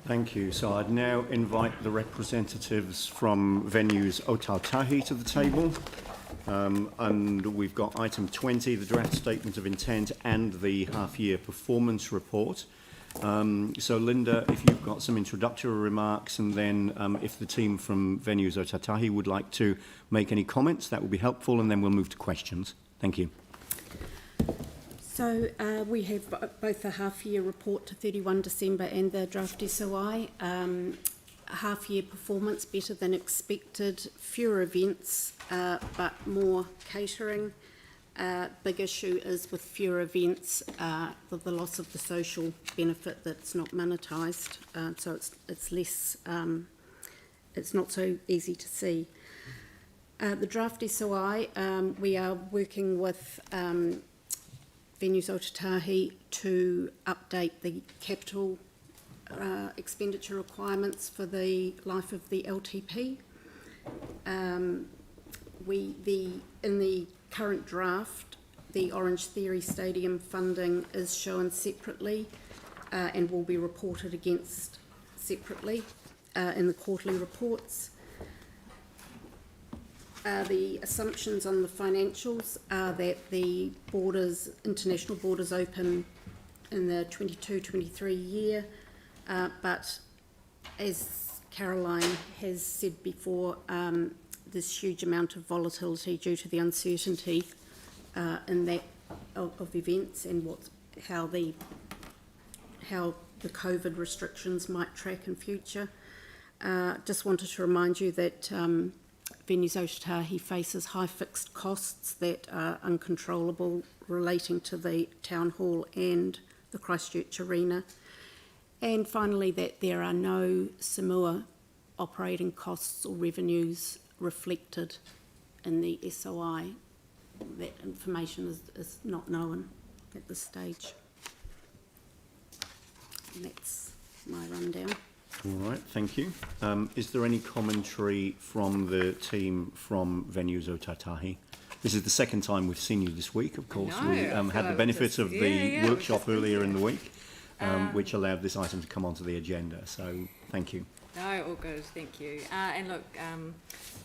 Thank you. So I'd now invite the representatives from venues Ōtautahi to the table. And we've got item 20, the draft statement of intent and the half-year performance report. So Linda, if you've got some introductory remarks, and then if the team from venues Ōtautahi would like to make any comments, that would be helpful, and then we'll move to questions. Thank you. So we have both the half-year report to 31 December and the draft SOI. Half-year performance better than expected, fewer events but more catering. Big issue is with fewer events, the loss of the social benefit that's not monetised, so it's less, it's not so easy to see. The draft SOI, we are working with venues Ōtautahi to update the capital expenditure requirements for the life of the LTP. In the current draft, the Orange Theory Stadium funding is shown separately and will be reported against separately in the quarterly reports. The assumptions on the financials are that the international borders open in the 22-23 year, but as Caroline has said before, there's huge amount of volatility due to the uncertainty in that of events and how the COVID restrictions might track in future. Just wanted to remind you that venues Ōtautahi faces high fixed costs that are uncontrollable relating to the town hall and the Christchurch arena. And finally, that there are no Samoa operating costs or revenues reflected in the SOI. That information is not known at this stage. And that's my rundown. All right, thank you. Is there any commentary from the team from venues Ōtautahi? This is the second time we've seen you this week, of course. We had the benefit of the workshop earlier in the week, which allowed this item to come onto the agenda. So, thank you. No, all good, thank you. And look,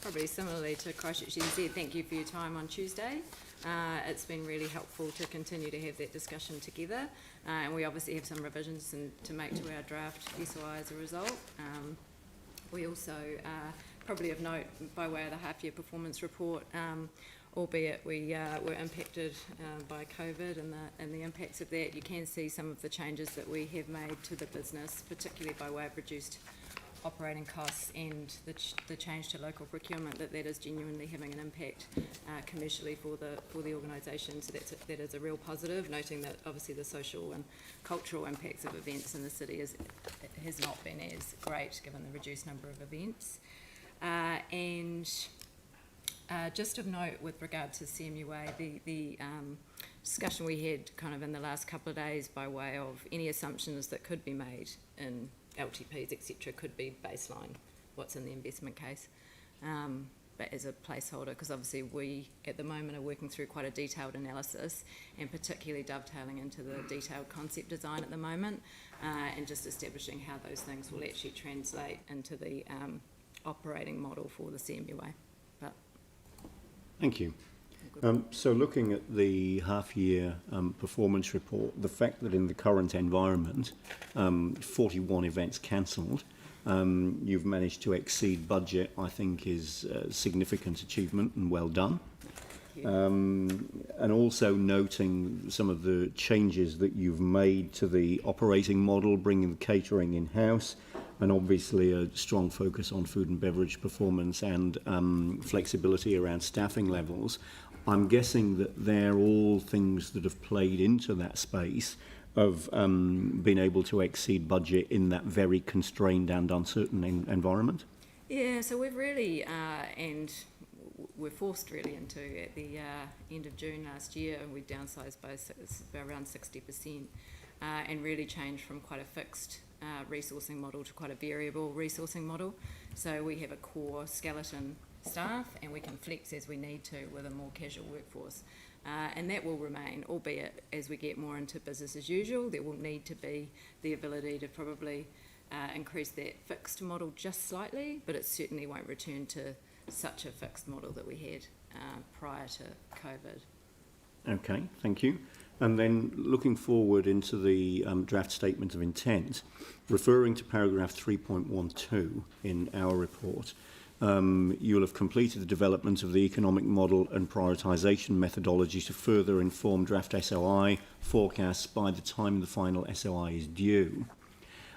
probably similarly to Christchurch NZ, thank you for your time on Tuesday. It's been really helpful to continue to have that discussion together, and we obviously have some revisions to make to our draft SOI as a result. We also, probably of note by way of the half-year performance report, albeit we were impacted by COVID and the impacts of that, you can see some of the changes that we have made to the business, particularly by way of reduced operating costs and the change to local procurement, that is genuinely having an impact commercially for the organisation. So that is a real positive, noting that obviously the social and cultural impacts of events in the city has not been as great given the reduced number of events. And just of note with regard to CMUA, the discussion we had kind of in the last couple of days by way of any assumptions that could be made in LTPs, etc., could be baseline what's in the investment case, but as a placeholder, because obviously we at the moment are working through quite a detailed analysis and particularly dovetailing into the detailed concept design at the moment, and just establishing how those things will actually translate into the operating model for the CMUA. But thank you. So looking at the half-year performance report, the fact that in the current environment, 41 events cancelled, you've managed to exceed budget, I think is a significant achievement and well done. And also noting some of the changes that you've made to the operating model, bringing the catering in-house, and obviously a strong focus on food and beverage performance and flexibility around staffing levels. I'm guessing that they're all things that have played into that space of being able to exceed budget in that very constrained and uncertain environment. Yeah, so we've really, and we're forced really into, at the end of June last year, we downsized by around 60% and really changed from quite a fixed resourcing model to quite a variable resourcing model. So we have a core skeleton staff and we can flex as we need to with a more casual workforce, and that will remain, albeit as we get more into business as usual there will need to be the ability to probably increase that fixed model just slightly, but it certainly won't return to such a fixed model that we had prior to COVID. Okay, thank you. And then looking forward into the draft statement of intent, referring to paragraph 3.12 in our report, you'll have completed the development of the economic model and prioritisation methodology to further inform draft SOI forecasts by the time the final SOI is due.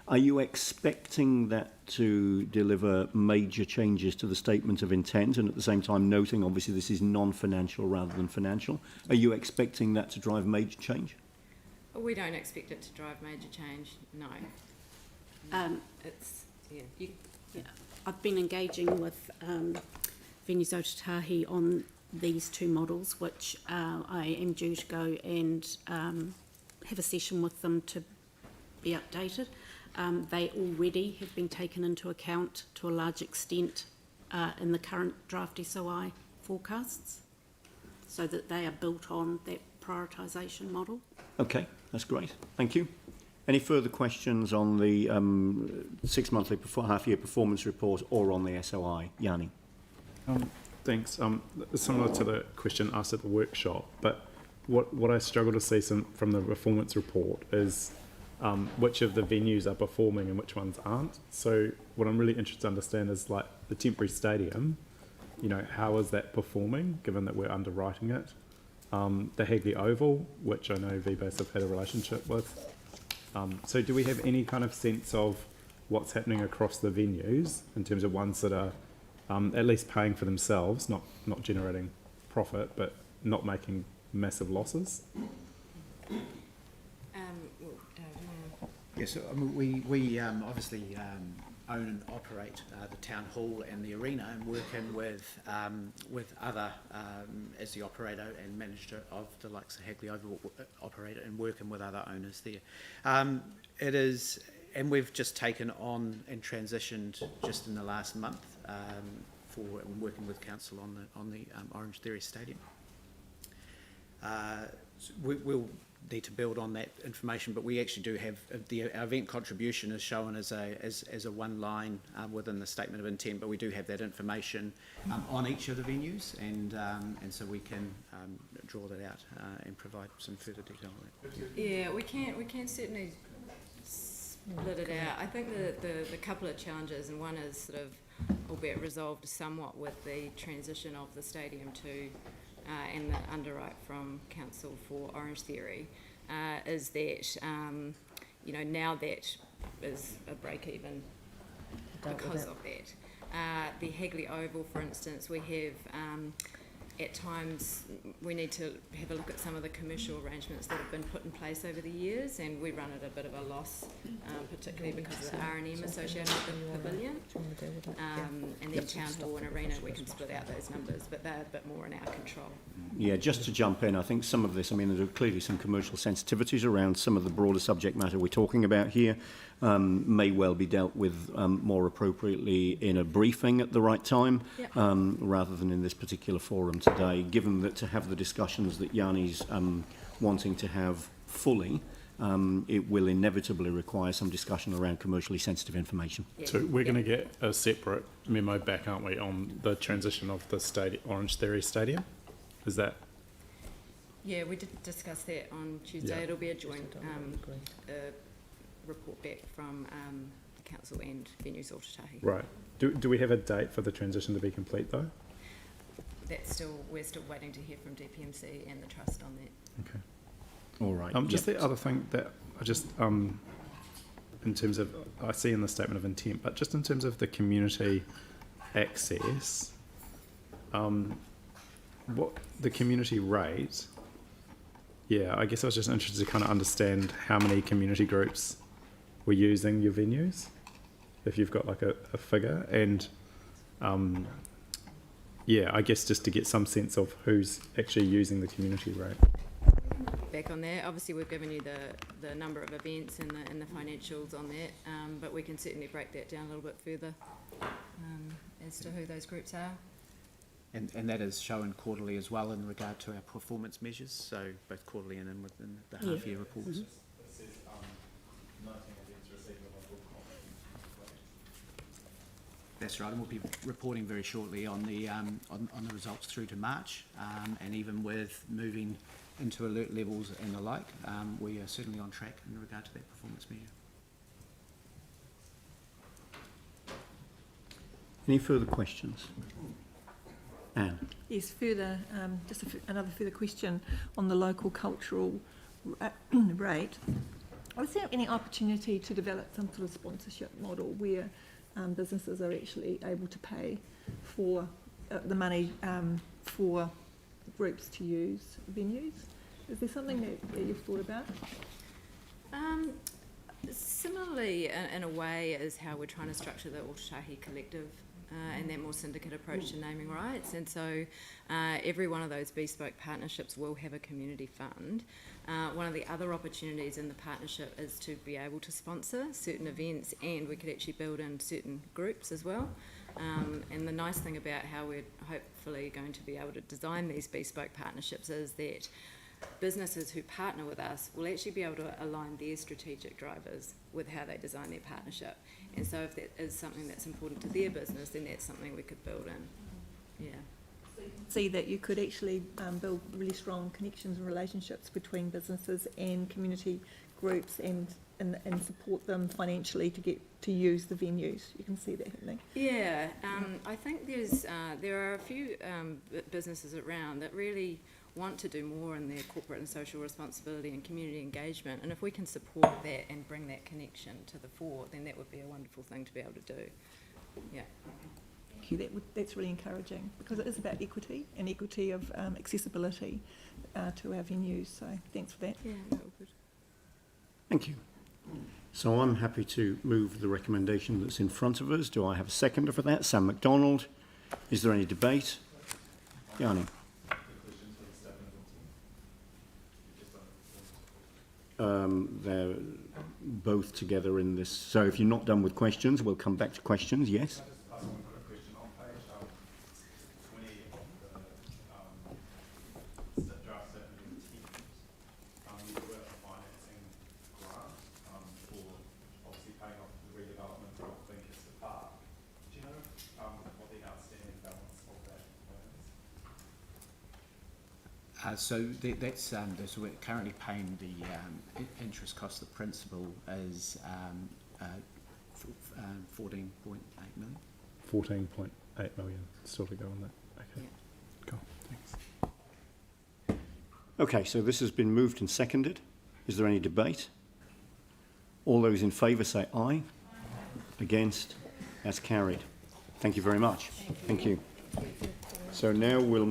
Are you expecting that to deliver major changes to the statement of intent, and at the same time noting obviously this is non-financial rather than financial? Are you expecting that to drive major change? We don't expect it to drive major change, no. I've been engaging with Venues Ōtautahi on these two models, which I am due to go and have a session with them to be updated. They already have been taken into account to a large extent in the current draft SOI forecasts, so that they are built on that prioritisation model. Okay, that's great. Thank you. Any further questions on the six-monthly half-year performance report or on the SOI? Yanni. Thanks. Similar to the question asked at the workshop, but what I struggle to see from the performance report is which of the venues are performing and which ones aren't. So what I'm really interested to understand is, like, the temporary stadium, you know, how is that performing given that we're underwriting it? The Hagley Oval, which I know VBAS have had a relationship with. So do we have any kind of sense of what's happening across the venues in terms of ones that are at least paying for themselves, not generating profit, but not making massive losses? Yes, we obviously own and operate the town hall and the arena, and working with other as the operator and manager of the likes of Hagley Oval operator, and working with other owners there. It is, and we've just taken on and transitioned just in the last month for working with council on the Orange Theory Stadium. We'll need to build on that information, but we actually do have our event contribution is shown as a one line within the statement of intent, but we do have that information on each of the venues, and so we can draw that out and provide some further detail on that. Yeah, we can certainly split it out. I think the couple of challenges, and one is sort of albeit resolved somewhat with the transition of the stadium to and the underwrite from council for Orange Theory, is that now that is a break even because of that. The Hagley Oval, for instance, we have at times we need to have a look at some of the commercial arrangements that have been put in place over the years, and we run at a bit of a loss, particularly because of the R&M associated with the pavilion. And then town hall and arena, we can split out those numbers, but they're a bit more in our control. Yeah, just to jump in, I think some of this, I mean, there are clearly some commercial sensitivities around some of the broader subject matter we're talking about here. May well be dealt with more appropriately in a briefing at the right time, rather than in this particular forum today, given that to have the discussions that Yanni's wanting to have fully, it will inevitably require some discussion around commercially sensitive information. Yeah. So we're going to get a separate memo back, aren't we, on the transition of the Orange Theory Stadium? Is that? Yeah, we did discuss that on Tuesday. Yeah. It'll be a joint report back from the council and Venues Ōtautahi. Right. Do we have a date for the transition to be complete though? We're still waiting to hear from DPMC and the trust on that. Okay. All right. Just the other thing that I just in terms of, I see in the statement of intent, but just in terms of the community access, what the community rate, I guess I was just interested to kind of understand how many community groups were using your venues, if you've got like a figure, and I guess just to get some sense of who's actually using the community rate. Back on that, obviously we've given you the number of events and the financials on that, but we can certainly break that down a little bit further as to who those groups are. And that is shown quarterly as well in regard to our performance measures, so both quarterly and within the half-year reports. That's right, and we'll be reporting very shortly on the results through to March, and even with moving into alert levels and the like, we are certainly on track in regard to that performance measure. Any further questions? Anne? Yes, further, another further question on the local cultural rate. Was there any opportunity to develop some sort of sponsorship model where businesses are actually able to pay for the money for groups to use venues? Is there something that you've thought about? Similarly, in a way, is how we're trying to structure the Ōtautahi Collective and that more syndicate approach to naming rights. And so every one of those bespoke partnerships will have a community fund. One of the other opportunities in the partnership is to be able to sponsor certain events, and we could actually build in certain groups as well. And the nice thing about how we're hopefully going to be able to design these bespoke partnerships is that businesses who partner with us will actually be able to align their strategic drivers with how they design their partnership. And so if that is something that's important to their business, then that's something we could build in. Yeah. See that you could actually build really strong connections and relationships between businesses and community groups and support them financially to get to use the venues. You can see that happening. Yeah, I think there are a few businesses around that really want to do more in their corporate and social responsibility and community engagement, and if we can support that and bring that connection to the fore, then that would be a wonderful thing to be able to do. Yeah. Thank you. That's really encouraging, because it is about equity and equity of accessibility to our venues. So thanks for that. Yeah, no, good. Thank you. So I'm happy to move the recommendation that's in front of us. Do I have a seconder for that? Sam MacDonald. Is there any debate? Yanni. They're both together in this. So if you're not done with questions, we'll come back to questions. Yes? So we're currently paying the interest cost. The principal is 14.8 million. 14.8 million still to go on that. Okay, Yeah. cool, thanks. Okay, so this has been moved and seconded. Is there any debate? All those in favour say aye. Against? That's carried. Thank you very much. Thank you. So now we'll